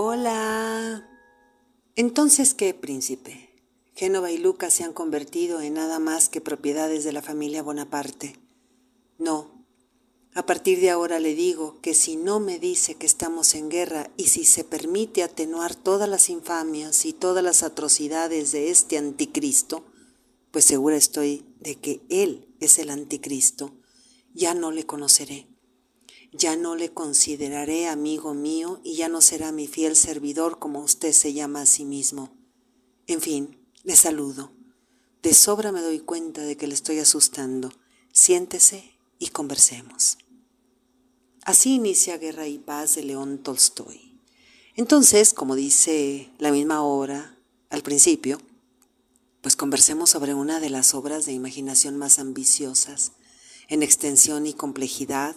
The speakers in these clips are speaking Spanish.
Hola. Entonces, ¿qué, príncipe? Génova y Lucas se han convertido en nada más que propiedades de la familia Bonaparte. No. A partir de ahora le digo que si no me dice que estamos en guerra y si se permite atenuar todas las infamias y todas las atrocidades de este anticristo, pues segura estoy de que él es el anticristo, ya no le conoceré. Ya no le consideraré amigo mío y ya no será mi fiel servidor como usted se llama a sí mismo. En fin, le saludo. De sobra me doy cuenta de que le estoy asustando. Siéntese y conversemos. Así inicia Guerra y Paz de León Tolstoy. Entonces, como dice la misma obra al principio, pues conversemos sobre una de las obras de imaginación más ambiciosas, en extensión y complejidad,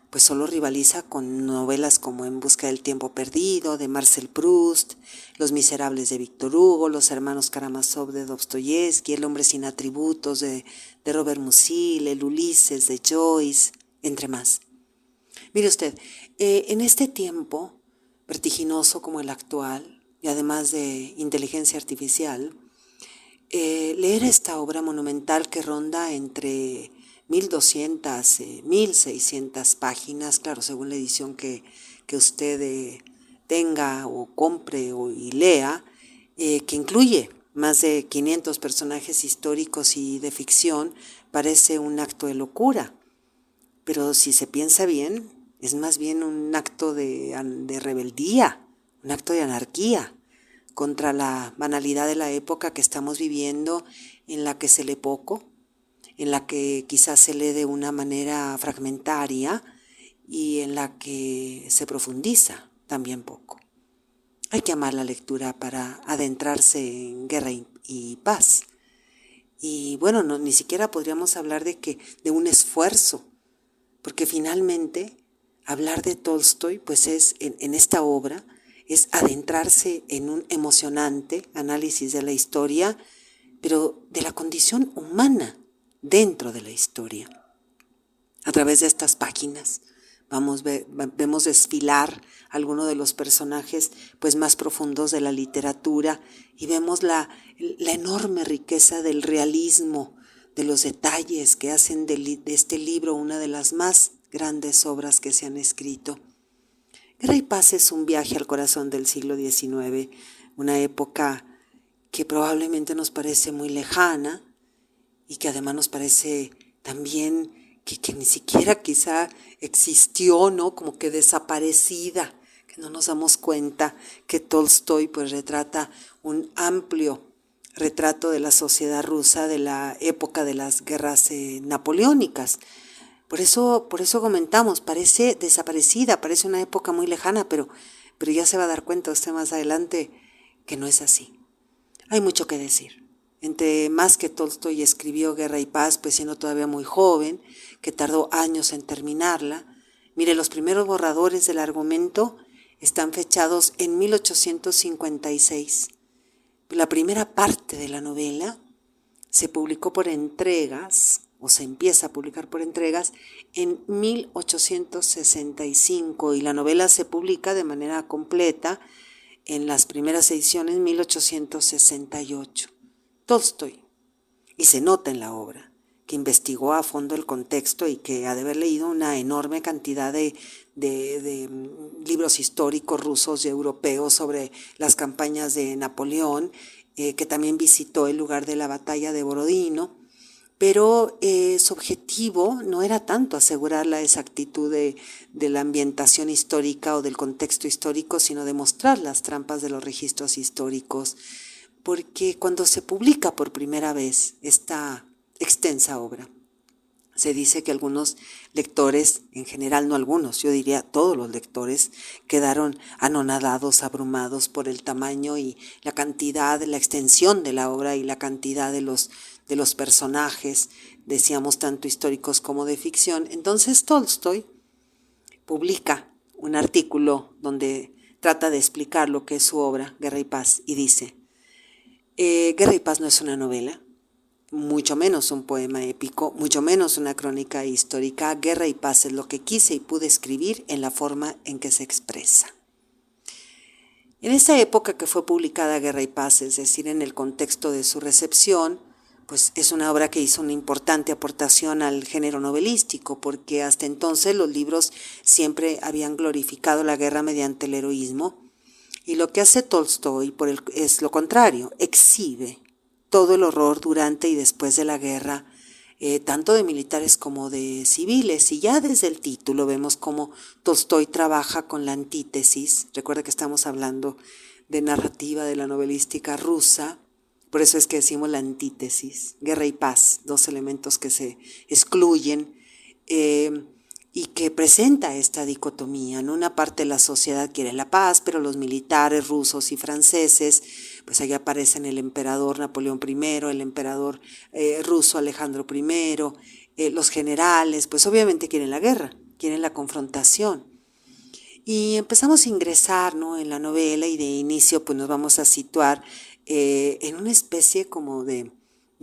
pues solo rivaliza con novelas como En busca del tiempo perdido, de Marcel Proust, Los miserables de Víctor Hugo, Los hermanos Karamazov de Dostoyevsky, El hombre sin atributos de Robert Musil, El Ulises de Joyce, entre más. Mire usted, en este tiempo vertiginoso como el actual, y además de inteligencia artificial, leer esta obra monumental que ronda entre 1200, 1600 páginas, claro, según la edición que usted tenga o compre y lea, que incluye más de 500 personajes históricos y de ficción, parece un acto de locura. Pero si se piensa bien, es más bien un acto de rebeldía, un acto de anarquía contra la banalidad de la época que estamos viviendo, en la que se lee poco, en la que quizás se lee de una manera fragmentaria y en la que se profundiza también poco. Hay que amar la lectura para adentrarse en Guerra y Paz. Y bueno, ni siquiera podríamos hablar de un esfuerzo, porque finalmente hablar de Tolstoy, pues es en esta obra, es adentrarse en un emocionante análisis de la historia, pero de la condición humana dentro de la historia. A través de estas páginas vemos desfilar algunos de los personajes pues más profundos de la literatura y vemos la enorme riqueza del realismo, de los detalles que hacen de este libro una de las más grandes obras que se han escrito. Guerra y Paz es un viaje al corazón del siglo XIX, una época que probablemente nos parece muy lejana y que además nos parece también que ni siquiera quizá existió, ¿no? Como que desaparecida, que no nos damos cuenta que Tolstoy pues retrata un amplio retrato de la sociedad rusa de la época de las guerras napoleónicas. Por eso comentamos, parece desaparecida, parece una época muy lejana, pero ya se va a dar cuenta usted más adelante que no es así. Hay mucho que decir. Entre más que Tolstoy escribió Guerra y Paz, pues siendo todavía muy joven, que tardó años en terminarla. Mire, los primeros borradores del argumento están fechados en 1856. La primera parte de la novela se publicó por entregas, o se empieza a publicar por entregas, en 1865 y la novela se publica de manera completa en las primeras ediciones en 1868. Tolstoy, y se nota en la obra, que investigó a fondo el contexto y que ha de haber leído una enorme cantidad de libros históricos rusos y europeos sobre las campañas de Napoleón, que también visitó el lugar de la batalla de Borodino, pero su objetivo no era tanto asegurar la exactitud de la ambientación histórica o del contexto histórico, sino demostrar las trampas de los registros históricos, porque cuando se publica por primera vez esta extensa obra, se dice que algunos lectores, en general no algunos, yo diría todos los lectores, quedaron anonadados, abrumados por el tamaño y la cantidad, la extensión de la obra y la cantidad de los personajes, decíamos tanto históricos como de ficción. Entonces Tolstoy publica un artículo donde trata de explicar lo que es su obra, Guerra y Paz, y dice: Guerra y Paz no es una novela, mucho menos un poema épico, mucho menos una crónica histórica. Guerra y Paz es lo que quise y pude escribir en la forma en que se expresa. En esa época que fue publicada Guerra y Paz, es decir, en el contexto de su recepción, pues es una obra que hizo una importante aportación al género novelístico, porque hasta entonces los libros siempre habían glorificado la guerra mediante el heroísmo, y lo que hace Tolstói es lo contrario, exhibe todo el horror durante y después de la guerra, tanto de militares como de civiles, y ya desde el título vemos cómo Tolstói trabaja con la antítesis. Recuerda que estamos hablando de narrativa de la novelística rusa, por eso es que decimos la antítesis, guerra y paz, dos elementos que se excluyen, y que presenta esta dicotomía. En una parte la sociedad quiere la paz, pero los militares rusos y franceses, pues ahí aparecen el emperador Napoleón I, el emperador ruso Alejandro I, los generales, pues obviamente quieren la guerra, quieren la confrontación. Y empezamos a ingresar, ¿no?, en la novela, y de inicio pues nos vamos a situar en una especie como de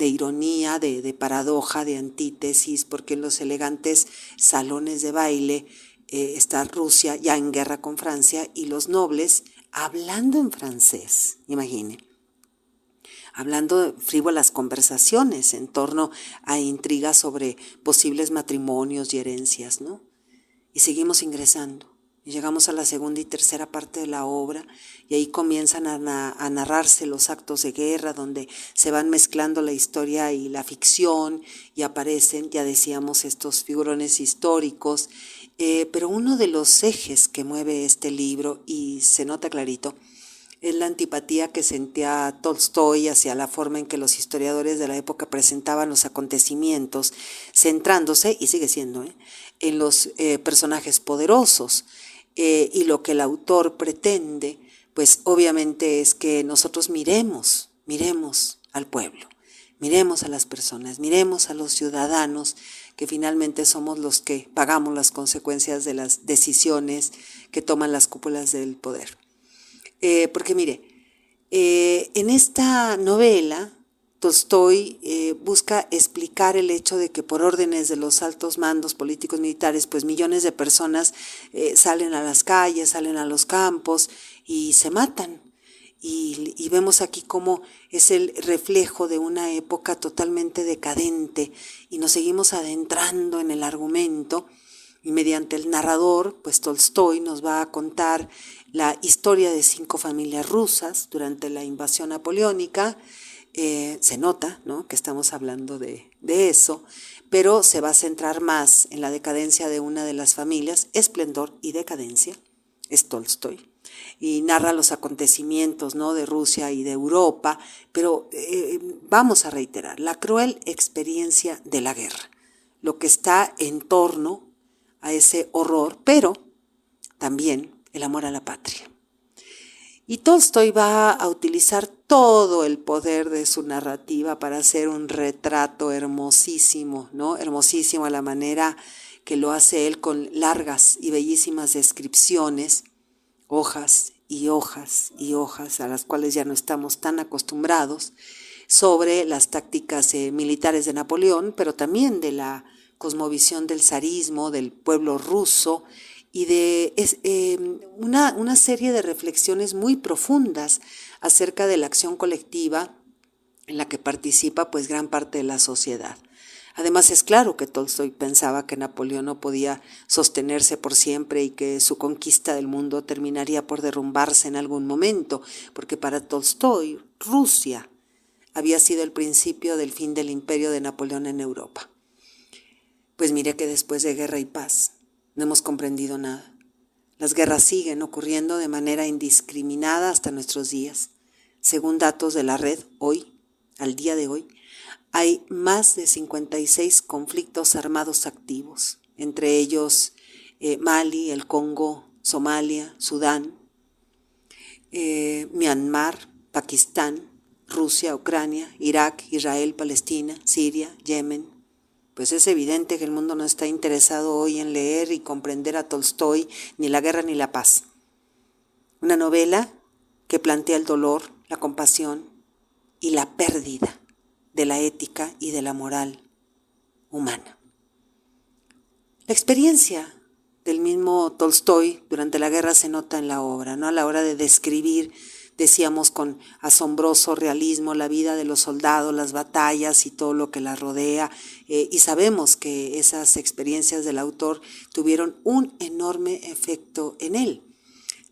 ironía, de paradoja, de antítesis, porque en los elegantes salones de baile está Rusia ya en guerra con Francia y los nobles hablando en francés, imagine, hablando de frívolas conversaciones en torno a intrigas sobre posibles matrimonios y herencias, ¿no? Y seguimos ingresando. Y llegamos a la segunda y tercera parte de la obra, y ahí comienzan a narrarse los actos de guerra, donde se van mezclando la historia y la ficción, y aparecen, ya decíamos, estos figurones históricos, pero uno de los ejes que mueve este libro, y se nota clarito, es la antipatía que sentía Tolstói hacia la forma en que los historiadores de la época presentaban los acontecimientos, centrándose, y sigue siendo, en los personajes poderosos. Y lo que el autor pretende, pues obviamente es que nosotros miremos al pueblo, miremos a las personas, miremos a los ciudadanos, que finalmente somos los que pagamos las consecuencias de las decisiones que toman las cúpulas del poder. Porque mire, en esta novela Tolstói busca explicar el hecho de que por órdenes de los altos mandos políticos militares, pues millones de personas salen a las calles, salen a los campos y se matan. Y vemos aquí cómo es el reflejo de una época totalmente decadente, y nos seguimos adentrando en el argumento, y mediante el narrador, pues Tolstói nos va a contar la historia de 5 familias rusas durante la invasión napoleónica. Se nota, ¿no?, que estamos hablando de eso, pero se va a centrar más en la decadencia de una de las familias. Esplendor y decadencia es Tolstói, y narra los acontecimientos, ¿no?, de Rusia y de Europa, pero vamos a reiterar, la cruel experiencia de la guerra, lo que está en torno a ese horror, pero también el amor a la patria. Y Tolstói va a utilizar todo el poder de su narrativa para hacer un retrato hermosísimo, ¿no? Hermosísimo a la manera que lo hace él, con largas y bellísimas descripciones, hojas y hojas y hojas, a las cuales ya no estamos tan acostumbrados, sobre las tácticas militares de Napoleón, pero también de la cosmovisión del zarismo, del pueblo ruso, y de una serie de reflexiones muy profundas acerca de la acción colectiva en la que participa pues gran parte de la sociedad. Además es claro que Tolstói pensaba que Napoleón no podía sostenerse por siempre y que su conquista del mundo terminaría por derrumbarse en algún momento, porque para Tolstói Rusia había sido el principio del fin del imperio de Napoleón en Europa. Pues mire que después de Guerra y Paz no hemos comprendido nada. Las guerras siguen ocurriendo de manera indiscriminada hasta nuestros días. Según datos de la red, hoy, al día de hoy, hay más de 56 conflictos armados activos, entre ellos Mali, el Congo, Somalia, Sudán, Myanmar, Pakistán, Rusia, Ucrania, Irak, Israel, Palestina, Siria, Yemen. Pues es evidente que el mundo no está interesado hoy en leer y comprender a Tolstói, ni la guerra ni la paz. Una novela que plantea el dolor, la compasión y la pérdida de la ética y de la moral humana. La experiencia del mismo Tolstoy durante la guerra se nota en la obra, ¿no? A la hora de describir, decíamos con asombroso realismo, la vida de los soldados, las batallas y todo lo que la rodea, y sabemos que esas experiencias del autor tuvieron un enorme efecto en él.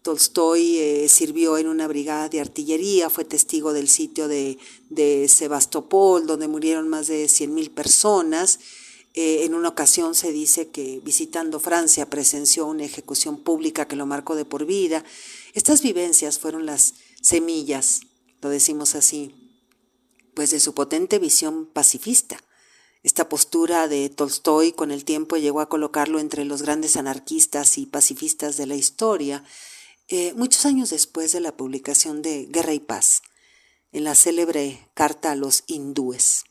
Tolstoy sirvió en una brigada de artillería, fue testigo del sitio de Sebastopol, donde murieron más de 100,000 personas. En una ocasión se dice que visitando Francia presenció una ejecución pública que lo marcó de por vida. Estas vivencias fueron las semillas, lo decimos así, pues de su potente visión pacifista. Esta postura de Tolstoy con el tiempo llegó a colocarlo entre los grandes anarquistas y pacifistas de la historia, muchos años después de la publicación de Guerra y Paz, en la célebre Carta a los hindúes.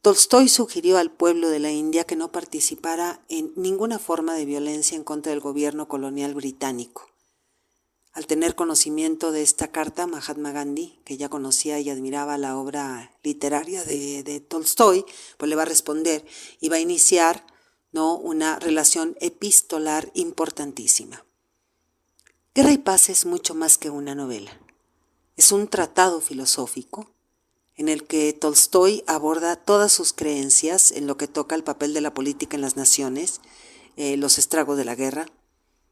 Tolstoy sugirió al pueblo de la India que no participara en ninguna forma de violencia en contra del gobierno colonial británico. Al tener conocimiento de esta carta, Mahatma Gandhi, que ya conocía y admiraba la obra literaria de Tolstoy, pues le va a responder y va a iniciar, ¿no?, una relación epistolar importantísima. Guerra y Paz es mucho más que una novela. Es un tratado filosófico en el que Tolstoy aborda todas sus creencias en lo que toca el papel de la política en las naciones, los estragos de la guerra,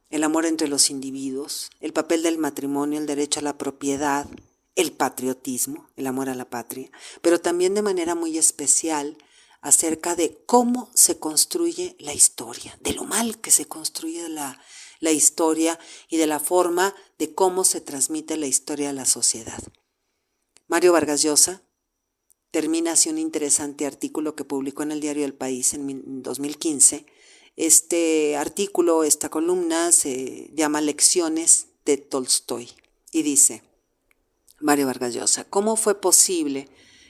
el amor entre los individuos, el papel del matrimonio, el derecho a la propiedad, el patriotismo, el amor a la patria, pero también de manera muy especial acerca de cómo se construye la historia, de lo mal que se construye la historia y de la forma de cómo se transmite la historia a la sociedad. Mario Vargas Llosa termina así un interesante artículo que publicó en el diario El País en 2015. Este artículo, esta columna, se llama Lecciones de Tolstoy y dice, Mario Vargas Llosa, ¿cómo fue posible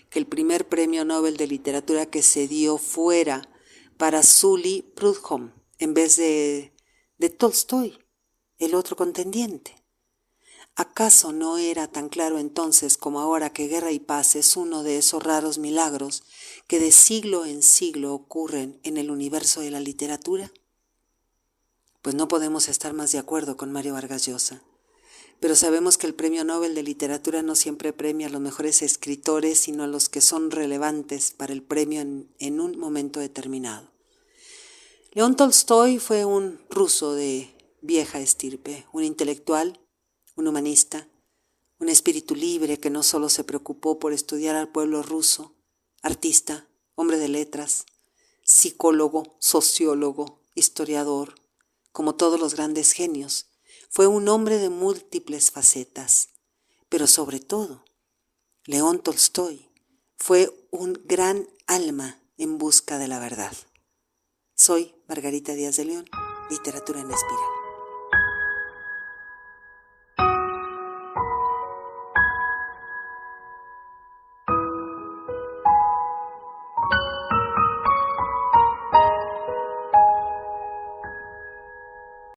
que el primer premio Nobel de Literatura que se dio fuera para Sully Prudhomme en vez de Tolstoy, el otro contendiente? ¿Acaso no era tan claro entonces como ahora que Guerra y Paz es uno de esos raros milagros que de siglo en siglo ocurren en el universo de la literatura? Pues no podemos estar más de acuerdo con Mario Vargas Llosa, pero sabemos que el Premio Nobel de Literatura no siempre premia a los mejores escritores, sino a los que son relevantes para el premio en un momento determinado. León Tolstoy fue un ruso de vieja estirpe, un intelectual, un humanista, un espíritu libre que no solo se preocupó por estudiar al pueblo ruso, artista, hombre de letras, psicólogo, sociólogo, historiador, como todos los grandes genios, fue un hombre de múltiples facetas, pero sobre todo, León Tolstoy fue un gran alma en busca de la verdad. Soy Margarita Díaz de León, Literatura en Espiral.